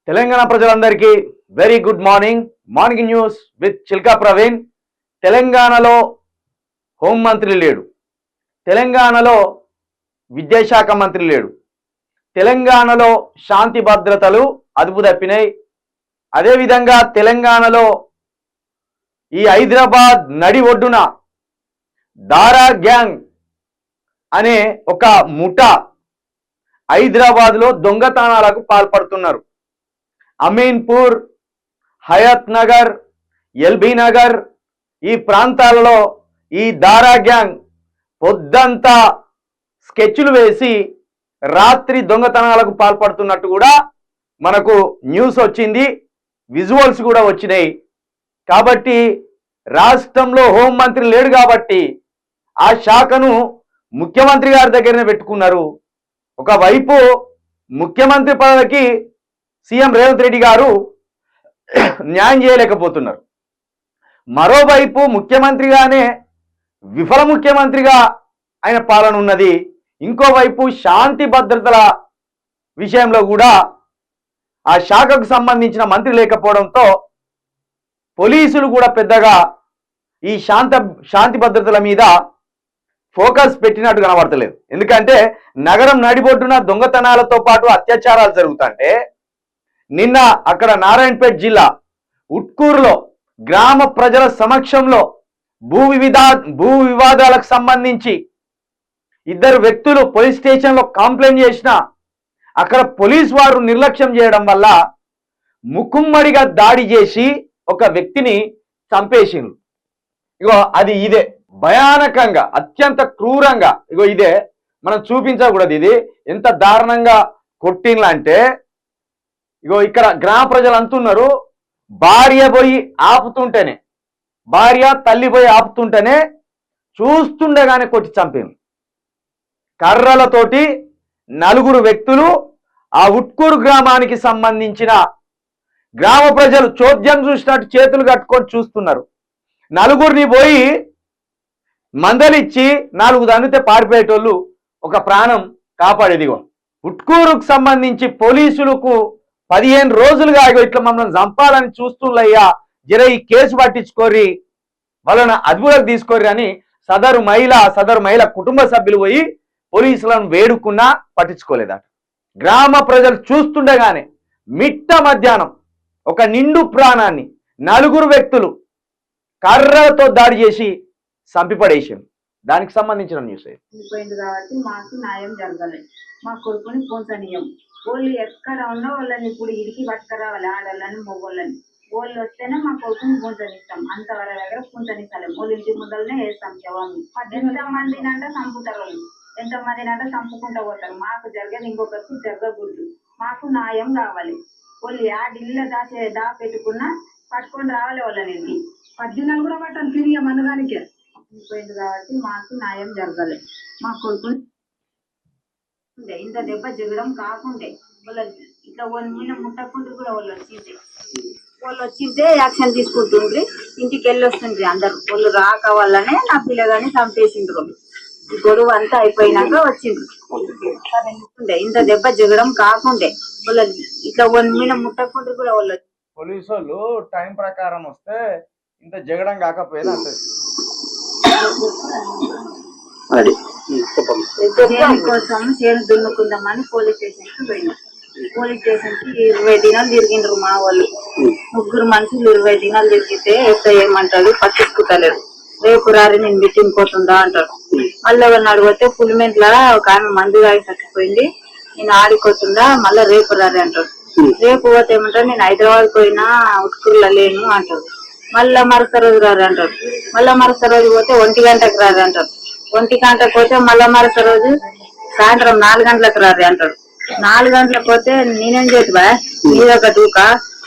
తెలంగాణ ప్రజలందరికీ very good morning news with Chilka Praveen. తెలంగాణలో హోంమంత్రి లేడు, తెలంగాణలో విద్యాశాఖ మంత్రి లేడు, తెలంగాణలో శాంతి భద్రతలు అదుపు తప్పినాయి. అదేవిధంగా తెలంగాణలో ఈ హైదరాబాద్ నడి ఒడ్డున దారా గ్యాంగ్ అనే ఒక ముఠా హైదరాబాద్లో దొంగతనాలకు పాల్పడుతున్నారు. అమీన్పూర్, హయత్ నగర్, ఎల్బీ నగర్ ఈ ప్రాంతాలలో ఈ దారా గ్యాంగ్ పొద్దంతా స్కెచ్లు వేసి రాత్రి దొంగతనాలకు పాల్పడుతున్నట్టు కూడా మనకు న్యూస్ వచ్చింది, విజువల్స్ కూడా వచ్చినాయి. కాబట్టి రాష్ట్రంలో హోంమంత్రి లేడు కాబట్టి ఆ శాఖను ముఖ్యమంత్రి గారి దగ్గరనే పెట్టుకున్నారు. ఒకవైపు ముఖ్యమంత్రి పదవికి సీఎం రేవంత్ రెడ్డి గారు న్యాయం చేయలేకపోతున్నారు, మరోవైపు ముఖ్యమంత్రిగానే విఫల ముఖ్యమంత్రిగా ఆయన పాలన ఉన్నది. ఇంకోవైపు శాంతి భద్రతల విషయంలో కూడా ఆ శాఖకు సంబంధించిన మంత్రి లేకపోవడంతో పోలీసులు కూడా పెద్దగా ఈ శాంతి భద్రతల మీద ఫోకస్ పెట్టినట్టు కనబడతలేదు. ఎందుకంటే నగరం నడిబొడ్డున దొంగతనాలతో పాటు అత్యాచారాలు జరుగుతుంటే నిన్న అక్కడ నారాయణపేట జిల్లా ఉట్కూరులో గ్రామ ప్రజల సమక్షంలో భూ వివాదాలకు సంబంధించి ఇద్దరు వ్యక్తులు పోలీస్ స్టేషన్లో కంప్లైంట్ చేసినా అక్కడ పోలీస్ వారు నిర్లక్ష్యం చేయడం వల్ల ముక్కుమ్మడిగా దాడి చేసి ఒక వ్యక్తిని చంపేసిండ్రు. ఇగో అది ఇదే భయానకంగా, అత్యంత క్రూరంగా, ఇగో ఇదే మనం చూపించకూడదు. ఇది ఎంత దారుణంగా కొట్టిండ్లా అంటే ఇగో ఇక్కడ గ్రామ ప్రజలు అంటున్నారు, భార్య తల్లి పోయి ఆపుతుంటేనే చూస్తుండగానే కొట్టి చంపింది. కర్రలతోటి నలుగురు వ్యక్తులు ఆ ఉట్కూరు గ్రామానికి సంబంధించిన గ్రామ ప్రజలు చోద్యం చూసినట్టు చేతులు కట్టుకొని చూస్తున్నారు. నలుగురిని పోయి మందలిచ్చి 4 దండితే పారిపోయేటోళ్ళు ఒక ప్రాణం కాపాడేదిగో. ఉట్కూరుకు సంబంధించి పోలీసులకు 15 రోజులుగా ఇట్లా మమ్మల్ని చంపాలని చూస్తున్నయ్యా, జర ఈ కేసు పట్టించుకోరి, వాళ్ళని అదుపులోకి తీసుకోరి అని సదరు మహిళ కుటుంబ సభ్యులు పోయి పోలీసులను వేడుకున్నా పట్టించుకోలేదట. గ్రామ ప్రజలు చూస్తుండగానే మిట్ట మధ్యాహ్నం ఒక నిండు ప్రాణాన్ని 4 వ్యక్తులు కర్రలతో దాడి చేసి చంపిపడేసారు. దానికి సంబంధించిన న్యూస్ కాబట్టి మాకు న్యాయం జరగలేదు. మా కొడుకుని పొందనీయం. వాళ్ళు ఎక్కడ ఉన్నా వాళ్ళని ఇప్పుడు ఇడికి పట్టుకురావాలి, ఆడవాళ్ళని మొగోళ్ళని. వాళ్ళు వస్తేనే మా కొడుకుని పొందనిస్తాం, అంతవరకు దగ్గర పొందనిస్తలేం. వాళ్ళు ఇంటి ముందరనే వేస్తాం శవాన్ని. ఎంతమందిని అంటే చంపుతారు వాళ్ళు, ఎంతమందిని అంటే చంపుకుంటూ పోతారు. మాకు జరిగేది ఇంకొకరికి జరగకూడదు, మాకు న్యాయం కావాలి. వాళ్ళు ఆ ఢిల్లీలో దాపెట్టుకున్నా పట్టుకొని రావాలి వాళ్ళని. 14 కూడా పట్టాను తిరిగి మనగానికే పోయింది కాబట్టి మాకు న్యాయం జరగలేదు. మా కొడుకుని ఇంత దెబ్బ జగడం కాకుండే వాళ్ళు ఇట్లా వాళ్ళ మీద ముట్టకుండా కూడా వాళ్ళు వచ్చింటే యాక్షన్ తీసుకుంటుండ్రి, ఇంటికి వెళ్ళి వస్తుండ్రి అందరు. వాళ్ళు రాక వల్లనే నా పిల్లగాని చంపేసిండ్రు. ఈ గొడవ అంతా అయిపోయినాక వచ్చిండ్రు. ఇంత దెబ్బ జగడం కాకుండే వాళ్ళు ఇట్లా వాళ్ళ మీద ముట్టకుండా కూడా వాళ్ళు పోలీసు వాళ్ళు టైం ప్రకారం వస్తే ఇంత జగడం కాకపోయేది అంటే కోసం చేను దున్నుకుందామని పోలీస్ స్టేషన్ కి పోయినాం. పోలీస్ స్టేషన్ కి 20 దినాలు తిరిగిండ్రు మా వాళ్ళు. 3 మనుషులు 20 దినాలు తిరిగితే ఎక్కడ ఏమంటాడు, పట్టించుకుంటలేరు. రేపు రారి నేను మీటింగ్ పోతుందా అంటారు. మళ్ళీ ఎవరిని అడిగితే పులిమెంట్ల ఒక ఆమె మందు తాగి చచ్చిపోయింది, నేను ఆడిపోతుందా, మళ్ళీ రేపు రారి అంటారు. రేపు పోతే ఏమంటారు, నేను హైదరాబాద్ పోయినా ఉట్కూరులో లేను అంటారు. మళ్ళా మరుస రోజు రారు అంటారు. మళ్ళా మరుస రోజు పోతే 1 గంటకు రారు అంటారు. 1 గంటకు పోతే మళ్ళా మరుస రోజు సాయంత్రం 4 గంటలకు రారు అంటారు. 4 గంటలకు పోతే నేనేం చేతువా, మీదొక దూక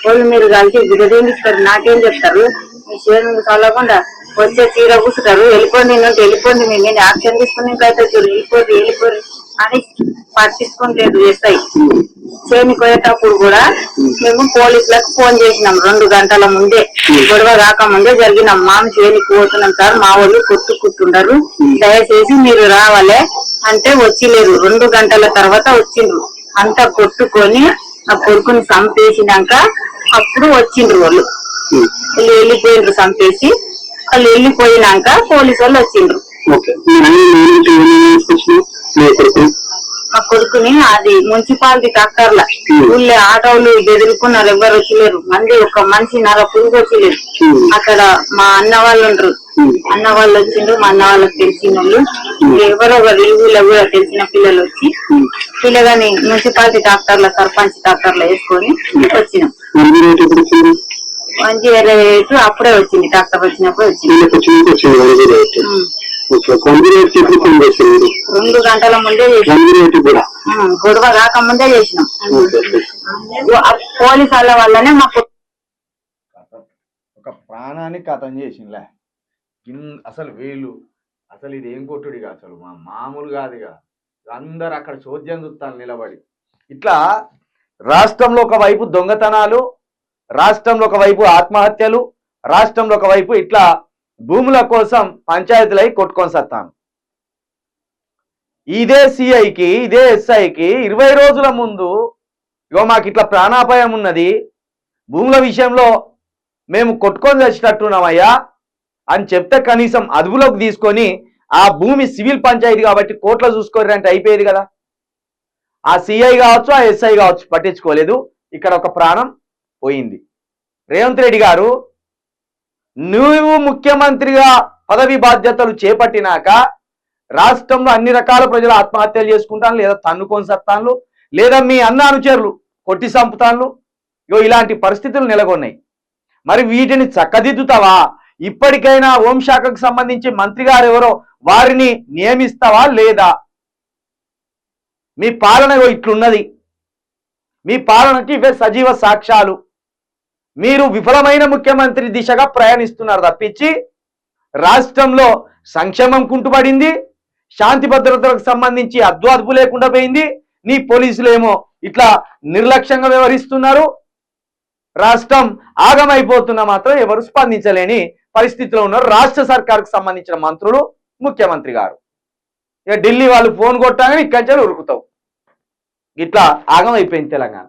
వాళ్ళు మీరు కలిసి గుడ్డేమిస్తారు, నాకేం చెప్తారు, మీ చేను చల్లకుండా వచ్చే చీర కూసుతారు, వెళ్ళిపోండి నుండి వెళ్ళిపోండి, మేము యాక్షన్ తీసుకుని ఇంకైతే వెళ్ళిపోరు అని పట్టించుకుంటలేదు. చేస్తాయి చేని పోయేటప్పుడు కూడా మేము పోలీసులకు ఫోన్ చేసినాం 2 గంటల ముందే, గొడవ కాకముందే జరిగినాం. మామ చేనికి పోతున్నాం సార్, మా వాళ్ళు కొట్టుకుంటున్నారు, దయచేసి మీరు రావాలి అంటే వచ్చిలేరు. 2 గంటల తర్వాత వచ్చిండ్రు. అంతా కొట్టుకొని నా కొడుకుని చంపేసినాక అప్పుడు వచ్చిండ్రు వాళ్ళు వెళ్ళిపోయిండ్రు చంపేసి వాళ్ళు వెళ్ళిపోయినాక పోలీసు వాళ్ళు వచ్చిండ్రు మా కొడుకుని అది మున్సిపాలిటీ కక్కర్ల ఊళ్ళో ఆటోలు బెదిరుకున్నారు, ఎవ్వరు వచ్చలేరు. ఒక మనిషి నర పురుగు వచ్చలేదు. అక్కడ మా అన్న వాళ్ళు ఉండరు, అన్న వాళ్ళు వచ్చిండ్రు. మా అన్న వాళ్ళకి తెలిసిన వాళ్ళు ఎవరో ఊళ్ళో కూడా తెలిసిన పిల్లలు వచ్చి పిల్లగాని మున్సిపాలిటీ డాక్టర్ల సర్పంచ్ డాక్టర్ల వేసుకొని వచ్చినాం. మంచి 28 అప్పుడే వచ్చింది, డాక్టర్ వచ్చినప్పుడు వచ్చింది. 2 గంటల ముందే చేసినాం, గొడవ రాకముందే చేసినాం. పోలీసు వాళ్ళ వల్లనే మాకు ఒక ప్రాణాన్ని కథం చేసిందిలే. అసలు వీళ్ళు అసలు ఇది ఏం కొట్టుడిగా, అసలు మామూలు కాదుగా. అందరు అక్కడ చోద్యం చూస్తాను నిలబడి. ఇట్లా రాష్ట్రంలో ఒకవైపు దొంగతనాలు, రాష్ట్రంలో ఒకవైపు ఆత్మహత్యలు, రాష్ట్రంలో ఒకవైపు ఇట్లా భూముల కోసం పంచాయతీలై కొట్టుకొని సత్తాను. ఇదే సిఐకి ఇదే ఎస్ఐకి 20 రోజుల ముందు ఇగో మాకు ఇట్లా ప్రాణాపాయం ఉన్నది, భూముల విషయంలో మేము కొట్టుకొని తెచ్చినట్టున్నామయ్యా అని చెప్తే కనీసం అదుపులోకి తీసుకొని ఆ భూమి సివిల్ పంచాయతీ కాబట్టి కోర్టులో చూసుకోరు అంటే అయిపోయేది కదా. ఆ సిఐ కావచ్చు, ఆ ఎస్ఐ కావచ్చు, పట్టించుకోలేదు. ఇక్కడ ఒక ప్రాణం పోయింది. రేవంత్ రెడ్డి గారు, నువ్వు ముఖ్యమంత్రిగా పదవి బాధ్యతలు చేపట్టినాక రాష్ట్రంలో అన్ని రకాల ప్రజలు ఆత్మహత్యలు చేసుకుంటాను, లేదా తన్నుకొని సత్తాన్లు, లేదా మీ అన్న అనుచరులు కొట్టి చంపుతాన్లు, ఇలాంటి పరిస్థితులు నెలకొన్నాయి. మరి వీటిని చక్కదిద్దుతావా? ఇప్పటికైనా హోంశాఖకు సంబంధించి మంత్రి గారు ఎవరో వారిని నియమిస్తావా లేదా? మీ పాలన ఇట్లున్నది, మీ పాలనకి ఇవే సజీవ సాక్ష్యాలు. మీరు విఫలమైన ముఖ్యమంత్రి దిశగా ప్రయాణిస్తున్నారు తప్పించి రాష్ట్రంలో సంక్షేమం కుంటుపడింది, శాంతి భద్రతలకు సంబంధించి అద్వాదుపు లేకుండా పోయింది. నీ పోలీసులేమో ఇట్లా నిర్లక్ష్యంగా వ్యవహరిస్తున్నారు. రాష్ట్రం ఆగమైపోతున్నా మాత్రం ఎవరు స్పందించలేని పరిస్థితిలో ఉన్నారు రాష్ట్ర సర్కార్కు సంబంధించిన మంత్రులు, ముఖ్యమంత్రి గారు. ఇక ఢిల్లీ వాళ్ళు ఫోన్ కొట్టాలని ఇక్కడి నుంచి ఉరుకుతావు. ఇట్లా ఆగమైపోయింది తెలంగాణ.